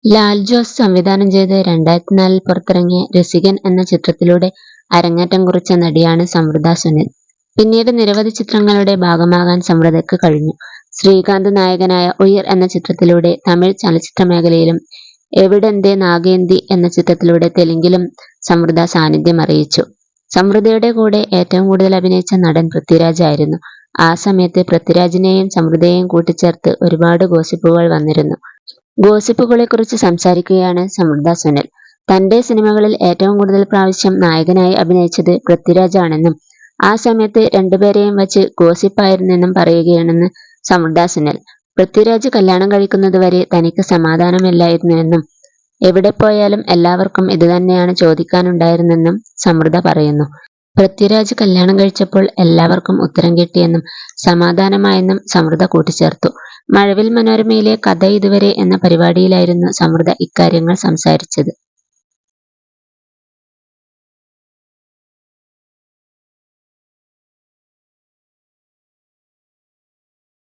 ലാൽ ജോസ് സംവിധാനം ചെയ്ത് 2004 പുറത്തിറങ്ങിയ രസികൻ എന്ന ചിത്രത്തിലൂടെ അരങ്ങേറ്റം കുറിച്ച നടിയാണ് സമൃദ്ധ സുനിൽ. പിന്നീട് നിരവധി ചിത്രങ്ങളുടെ ഭാഗമാകാൻ സമൃദ്ധയ്ക്ക് കഴിഞ്ഞു. ശ്രീകാന്ത് നായകനായ ഉയിർ എന്ന ചിത്രത്തിലൂടെ തമിഴ് ചലച്ചിത്ര മേഖലയിലും എവിടെന്തേ നാഗേന്തി എന്ന ചിത്രത്തിലൂടെ തെലുങ്കിലും സമൃദ്ധ സാന്നിധ്യം അറിയിച്ചു. സമൃദ്ധയുടെ കൂടെ ഏറ്റവും കൂടുതൽ അഭിനയിച്ച നടൻ പൃഥ്വിരാജ് ആയിരുന്നു. ആ സമയത്ത് പൃഥ്വിരാജിനെയും സമൃദ്ധയെയും കൂട്ടിച്ചേർത്ത് ഒരുപാട് ഗോസിപ്പുകൾ വന്നിരുന്നു. ഗോസിപ്പുകളെക്കുറിച്ച് സംസാരിക്കുകയാണ് സമൃദ്ധ സുനിൽ. തന്റെ സിനിമകളിൽ ഏറ്റവും കൂടുതൽ പ്രാവശ്യം നായകനായി അഭിനയിച്ചത് പൃഥ്വിരാജ് ആണെന്നും ആ സമയത്ത് രണ്ടുപേരെയും വച്ച് ഗോസിപ്പായിരുന്നെന്നും പറയുകയാണെന്ന് സമൃദ്ധ സുനിൽ. പൃഥ്വിരാജ് കല്യാണം കഴിക്കുന്നതുവരെ തനിക്ക് സമാധാനമില്ലായിരുന്നുവെന്നും എവിടെ പോയാലും എല്ലാവർക്കും ഇതുതന്നെയാണ് ചോദിക്കാനുണ്ടായിരുന്നെന്നും സമൃദ്ധ പറയുന്നു. പൃഥ്വിരാജ് കല്യാണം കഴിച്ചപ്പോൾ എല്ലാവർക്കും ഉത്തരം കിട്ടിയെന്നും സമാധാനമായെന്നും സമൃദ്ധ കൂട്ടിച്ചേർത്തു. മഴവിൽ മനോരമയിലെ കഥ ഇതുവരെ എന്ന പരിപാടിയിലായിരുന്നു സമൃദ്ധ ഇക്കാര്യങ്ങൾ സംസാരിച്ചത്.